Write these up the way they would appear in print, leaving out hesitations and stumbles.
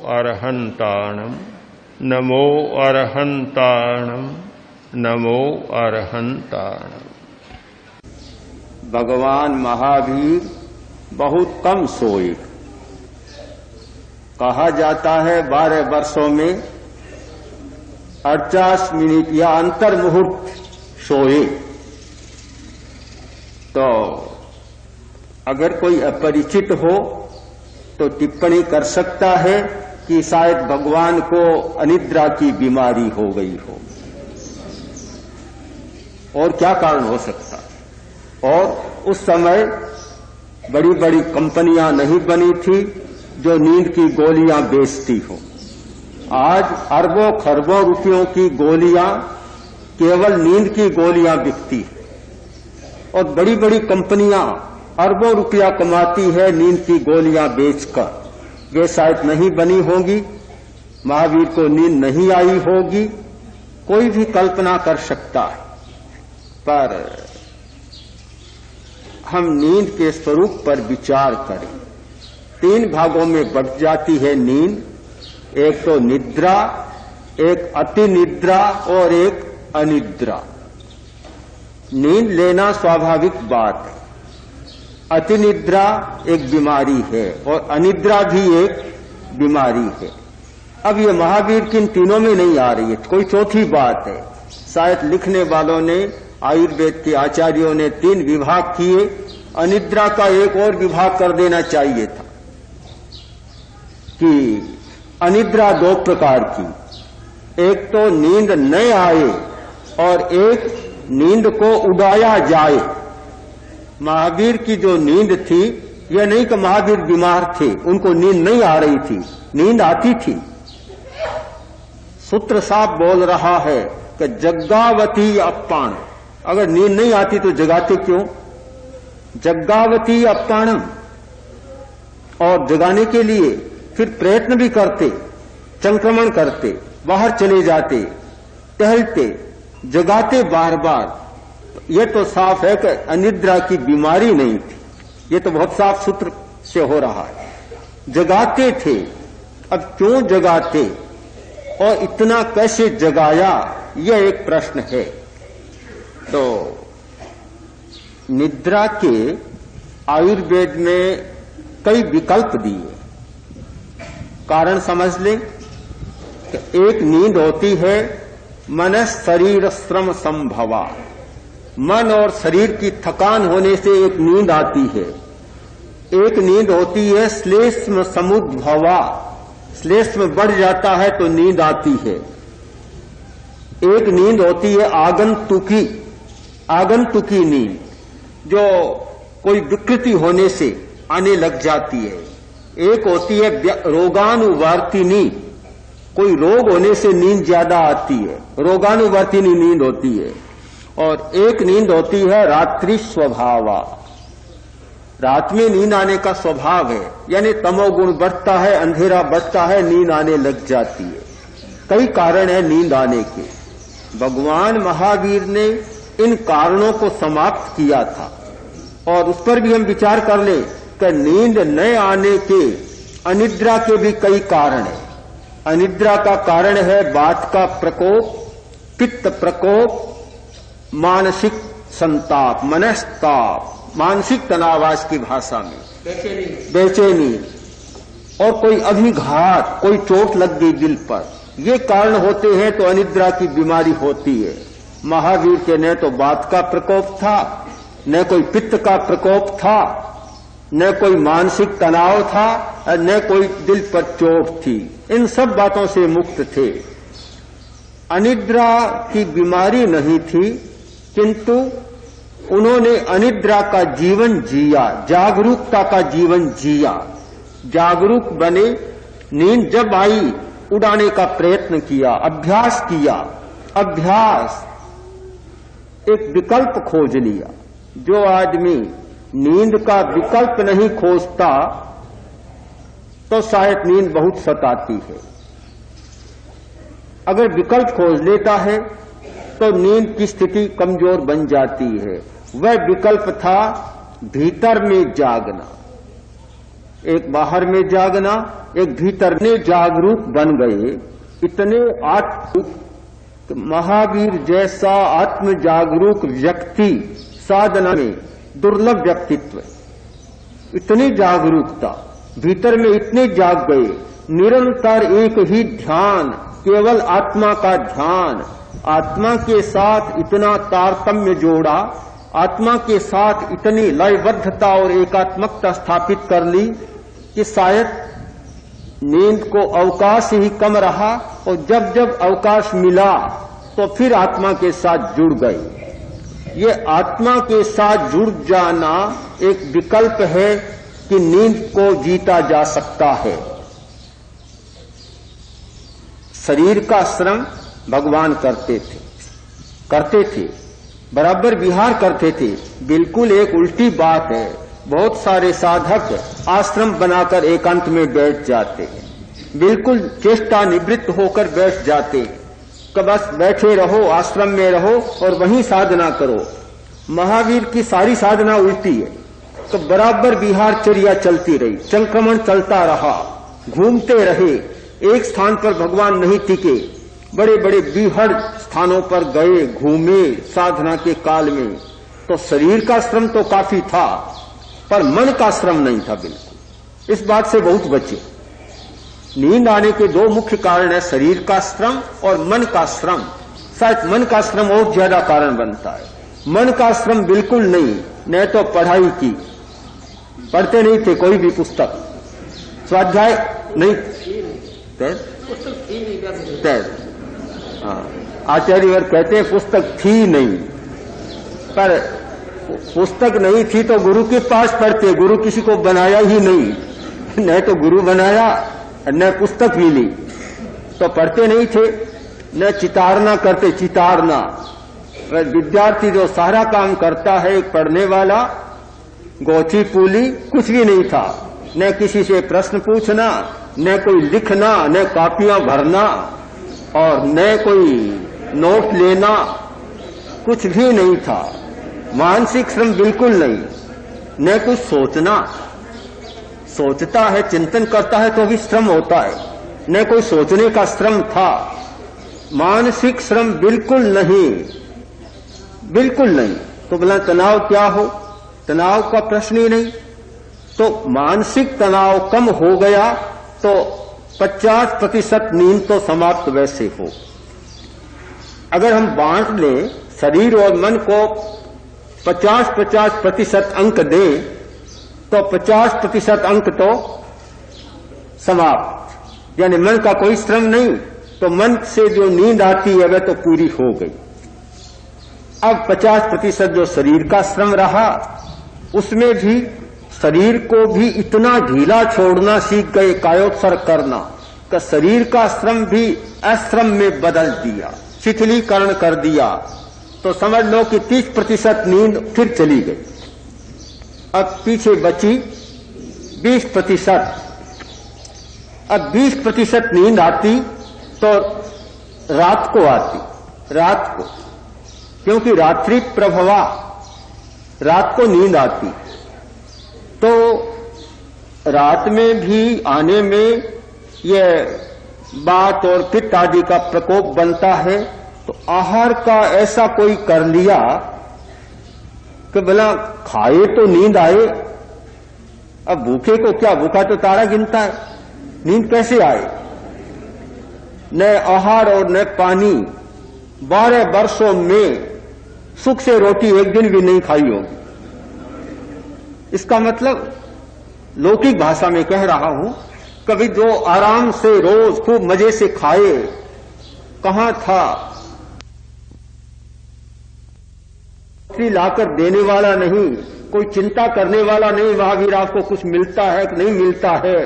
अरहन्ताणम् नमो अरहन्ताणम् नमो अरहन्ताणम्। भगवान महावीर बहुत कम सोए। कहा जाता है 12 वर्षों में 48 मिनट या अंतर मुहूर्त सोए। तो अगर कोई अपरिचित हो तो टिप्पणी कर सकता है कि शायद भगवान को अनिद्रा की बीमारी हो गई हो, और क्या कारण हो सकता है। और उस समय बड़ी बड़ी कंपनियां नहीं बनी थी जो नींद की गोलियां बेचती हो। आज अरबों खरबों रुपयों की गोलियां, केवल नींद की गोलियां बिकती है, और बड़ी बड़ी कंपनियां अरबों रुपया कमाती है नींद की गोलियां बेचकर। वे शायद नहीं बनी होगी, महावीर को नींद नहीं आई होगी, कोई भी कल्पना कर सकता है। पर हम नींद के स्वरूप पर विचार करें। 3 भागों में बढ़ जाती है नींद। एक तो निद्रा, एक अति निद्रा और एक अनिद्रा। नींद लेना स्वाभाविक बात है। अति निद्रा एक बीमारी है और अनिद्रा भी एक बीमारी है। अब ये महावीर किन तीनों में नहीं आ रही है, कोई चौथी बात है। शायद लिखने वालों ने, आयुर्वेद के आचार्यों ने 3 विभाग किए, अनिद्रा का एक और विभाग कर देना चाहिए था कि अनिद्रा 2 प्रकार की, एक तो नींद न आए और एक नींद को उड़ाया जाए। महावीर की जो नींद थी, यह नहीं कि महावीर बीमार थे, उनको नींद नहीं आ रही थी, नींद आती थी। सूत्र साहब बोल रहा है कि जग्गावती अप्पाण, अगर नींद नहीं आती तो जगाते क्यों? जग्गावती अप्पाणम, और जगाने के लिए फिर प्रयत्न भी करते, संक्रमण करते, बाहर चले जाते, टहलते, जगाते बार बार। यह तो साफ है कि अनिद्रा की बीमारी नहीं थी, यह तो बहुत साफ सूत्र से हो रहा है। जगाते थे, अब क्यों जगाते और इतना कैसे जगाया, यह एक प्रश्न है। तो निद्रा के आयुर्वेद में कई विकल्प दिए। कारण समझ लें कि एक नींद होती है मन शरीर श्रम संभवा, मन और शरीर की थकान होने से एक नींद आती है। एक नींद होती है श्लेष्म समुद्भवा, श्लेष्म बढ़ जाता है तो नींद आती है। एक नींद होती है आगंतुकी, आगंतुकी नींद, जो कोई विकृति होने से आने लग जाती है। एक होती है रोगानुवर्तिनी, कोई रोग होने से नींद ज्यादा आती है, रोगानुवर्तिनी नींद होती है। और एक नींद होती है रात्रि स्वभावा, रात में नींद आने का स्वभाव है, यानी तमोगुण बढ़ता है, अंधेरा बढ़ता है, नींद आने लग जाती है। कई कारण है नींद आने के। भगवान महावीर ने इन कारणों को समाप्त किया था, और उस पर भी हम विचार कर ले कि नींद न आने के, अनिद्रा के भी कई कारण है। अनिद्रा का कारण है वात का प्रकोप, पित्त प्रकोप, मानसिक संताप, मनस्ताप, मानसिक तनावास की भाषा में बेचैनी, और कोई अभिघात, कोई चोट लग गई दिल पर, ये कारण होते हैं तो अनिद्रा की बीमारी होती है। महावीर के न तो वात का प्रकोप था, न कोई पित्त का प्रकोप था, न कोई मानसिक तनाव था, न कोई दिल पर चोट थी। इन सब बातों से मुक्त थे। अनिद्रा की बीमारी नहीं थी, किंतु उन्होंने अनिद्रा का जीवन जिया, जागरूकता का जीवन जिया। जागरूक बने, नींद जब आई उड़ाने का प्रयत्न किया, अभ्यास किया। अभ्यास, एक विकल्प खोज लिया। जो आदमी नींद का विकल्प नहीं खोजता तो शायद नींद बहुत सताती है। अगर विकल्प खोज लेता है तो नींद की स्थिति कमजोर बन जाती है। वह विकल्प था भीतर में जागना। एक बाहर में जागना, एक भीतर में जागरूक बन गए, इतने आत्म महावीर जैसा आत्म जागरूक व्यक्ति साधना में दुर्लभ व्यक्तित्व, इतनी जागरूकता, भीतर में इतने जाग गए, निरंतर एक ही ध्यान, केवल आत्मा का ध्यान, आत्मा के साथ इतना तारतम्य जोड़ा, आत्मा के साथ इतनी लयबद्धता और एकात्मकता स्थापित कर ली कि शायद नींद को अवकाश ही कम रहा और जब जब अवकाश मिला तो फिर आत्मा के साथ जुड़ गए। ये आत्मा के साथ जुड़ जाना एक विकल्प है कि नींद को जीता जा सकता है। शरीर का श्रम भगवान करते थे, बराबर विहार करते थे। बिल्कुल एक उल्टी बात है, बहुत सारे साधक आश्रम बनाकर एकांत में बैठ जाते हैं, बिल्कुल चेष्टा निवृत्त होकर बैठ जाते कि बस बैठे रहो, आश्रम में रहो और वहीं साधना करो। महावीर की सारी साधना उल्टी है। तो बराबर विहार चर्या चलती रही, संक्रमण चलता रहा, घूमते रहे, एक स्थान पर भगवान नहीं टिके, बड़े बड़े बीहड़ स्थानों पर गए, घूमे साधना के काल में। तो शरीर का श्रम तो काफी था, पर मन का श्रम नहीं था बिल्कुल। इस बात से बहुत बचे। नींद आने के दो मुख्य कारण है, शरीर का श्रम और मन का श्रम। शायद मन का श्रम और ज्यादा कारण बनता है। मन का श्रम बिल्कुल नहीं, न तो पढ़ाई की, पढ़ते नहीं थे कोई भी पुस्तक, स्वाध्याय नहीं, आचार्यवर कहते हैं पुस्तक थी नहीं, पर पुस्तक नहीं थी तो गुरु के पास पढ़ते, गुरु किसी को बनाया ही नहीं, न तो गुरु बनाया न पुस्तक मिली, तो पढ़ते नहीं थे, न चितारना करते, चितारना। विद्यार्थी जो सारा काम करता है, एक पढ़ने वाला, गोची पूली कुछ भी नहीं था, न किसी से प्रश्न पूछना, न कोई लिखना, न कॉपियां भरना और न कोई नोट लेना, कुछ भी नहीं था। मानसिक श्रम बिल्कुल नहीं, न कुछ सोचना, सोचता है, चिंतन करता है तो भी श्रम होता है, न कोई सोचने का श्रम था। मानसिक श्रम बिल्कुल नहीं, बिल्कुल नहीं। तो बोला तनाव क्या हो, तनाव का प्रश्न ही नहीं। तो मानसिक तनाव कम हो गया तो 50% नींद तो समाप्त वैसे हो। अगर हम बांट लें शरीर और मन को 50-50% अंक दें तो 50% अंक तो समाप्त, यानी मन का कोई श्रम नहीं, तो मन से जो नींद आती है वह तो पूरी हो गई। अब 50% जो शरीर का श्रम रहा, उसमें भी शरीर को भी इतना ढीला छोड़ना सीख गए, कायोत्सर्ग करना, कि शरीर का श्रम भी अश्रम में बदल दिया, शिथिलीकरण कर दिया। तो समझ लो कि 30% नींद फिर चली गई। अब पीछे बची 20%। अब 20% नींद आती तो रात को आती, रात को, क्योंकि रात्रि प्रभवा, रात को नींद आती। तो रात में भी आने में यह बात और पित्त आदि का प्रकोप बनता है। तो आहार का ऐसा कोई कर लिया कि भला खाए तो नींद आए। अब भूखे को क्या, भूखा तो तारा गिनता है, नींद कैसे आए? न आहार और न पानी, 12 वर्षों में सुख से रोटी एक दिन भी नहीं खाई होगी। इसका मतलब लौकिक भाषा में कह रहा हूं, कभी जो आराम से रोज खूब मजे से खाए, कहां था? लाकर देने वाला नहीं, कोई चिंता करने वाला नहीं, महावीर आपको कुछ मिलता है कि नहीं मिलता है,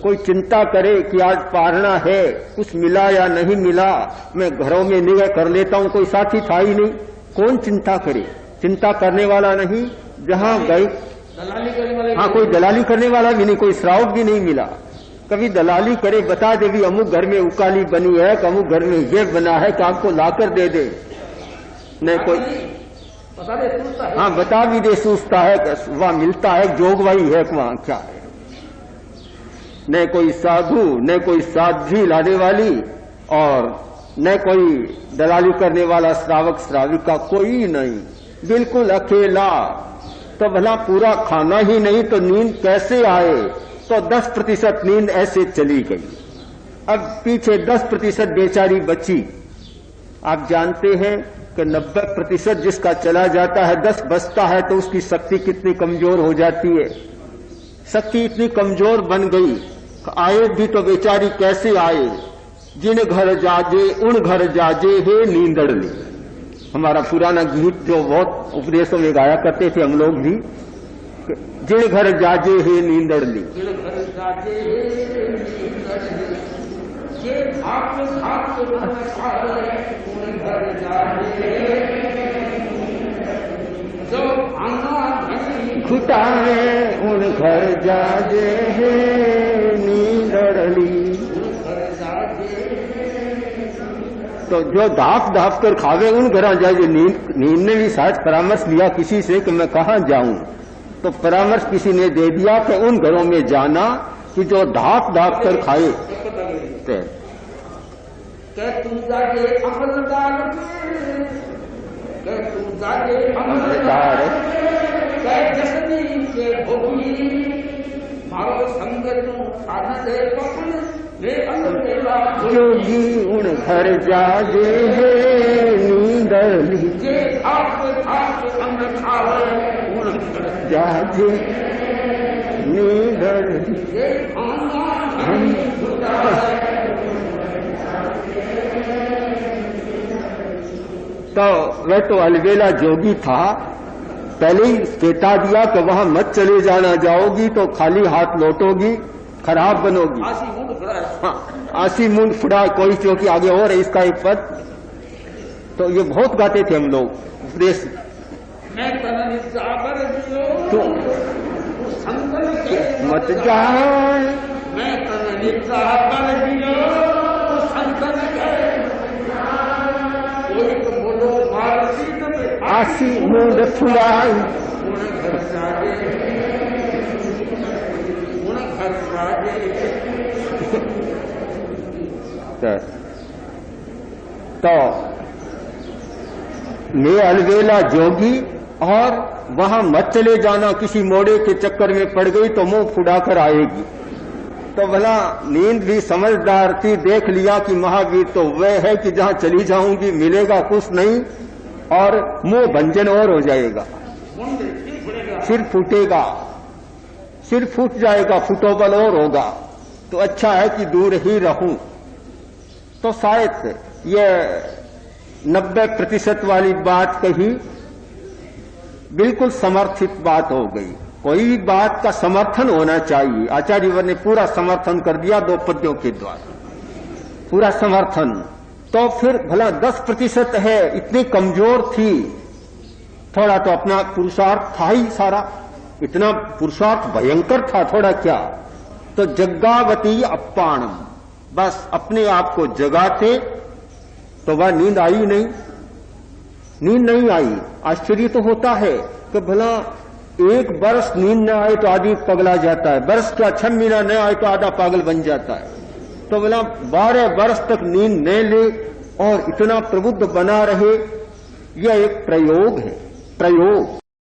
कोई चिंता करे कि आज पारना है, कुछ मिला या नहीं मिला, मैं घरों में निगाह कर लेता हूं, कोई साथी था ही नहीं। कौन चिंता करे? चिंता करने वाला नहीं। जहां गए, हाँ, कोई दलाली करने वाला भी नहीं, कोई श्रावक भी नहीं मिला। कभी दलाली करे, बता दे भी अमुक घर में उकाली बनी है, कि अमुक घर में ये बना है, कि आपको लाकर दे दे, नहीं कोई बता दे, हाँ बता भी दे, सोचता है कि वहां मिलता है, जोगवाई है कि वहां क्या है। न कोई साधु, न कोई साध्वी लाने वाली, और न कोई दलाली करने वाला श्रावक श्राविका, कोई नहीं, बिल्कुल अकेला। तो भला पूरा खाना ही नहीं तो नींद कैसे आए? तो 10% नींद ऐसे चली गई। अब पीछे 10% बेचारी बची। आप जानते हैं कि 90% जिसका चला जाता है, 10 बचता है तो उसकी शक्ति कितनी कमजोर हो जाती है। शक्ति इतनी कमजोर बन गई, आए भी तो बेचारी कैसे आए? जिन घर जाजे उन घर जाजे हे नींदड़ली। हमारा पुराना गीत जो बहुत उपदेशों में गाया करते थे हम लोग भी, जिन घर जाजे हे नींदड़ली। घुटाए उन घर जाजे हे नींदड़ली। तो जो धाप धाप कर खावे उन घर जाए। नींद ने भी शायद परामर्श लिया किसी से कि मैं कहाँ जाऊं, तो परामर्श किसी ने दे दिया कि उन घरों में जाना कि जो धाप धाप कर खाए। जोगी उन घर जाजे हे नींदड़ली। जाजे नींदड़ली। तो वह तो अलबेला जोगी था, पहले ही चेता दिया कि वहां मत चले जाना, जाओगी तो खाली हाथ लौटोगी, खराब बनोगी। आसी मुंड फुड़ा कोई चौकी आगे और है इसका एक पद। तो ये बहुत गाते थे हम लोग उपदेश। तो मत जाए आसी मुंड फुड़ाई। तो मैं अलवेला जोगी और वहां मत चले जाना, किसी मोड़े के चक्कर में पड़ गई तो मुंह फुड़ाकर आएगी। तो भला नींद भी समझदार थी, देख लिया कि महावीर तो वह है कि जहां चली जाऊंगी मिलेगा कुछ नहीं और मुंह भंजन और हो जाएगा, सिर फूटेगा, सिर फूट जाएगा, फुटोबल और होगा। तो अच्छा है कि दूर ही रहूं। तो शायद ये 90% वाली बात कही बिल्कुल समर्थित बात हो गई। कोई भी बात का समर्थन होना चाहिए। आचार्यवर ने पूरा समर्थन कर दिया 2 पद्यों के द्वारा, पूरा समर्थन। तो फिर भला 10% है, इतनी कमजोर थी, थोड़ा तो अपना पुरुषार्थ था ही सारा, इतना पुरुषार्थ भयंकर था, थोड़ा क्या। तो जग्गावती अप्पाणम, बस अपने आप को जगाते तो वह नींद आई नहीं, नींद नहीं आई। आश्चर्य तो होता है कि भला 1 वर्ष नींद न आए तो आदमी पगला जाता है, वर्ष क्या 6 महीना न आए तो आधा पागल बन जाता है। तो भला 12 वर्ष तक नींद न ले और इतना प्रबुद्ध बना रहे, यह एक प्रयोग है, प्रयोग।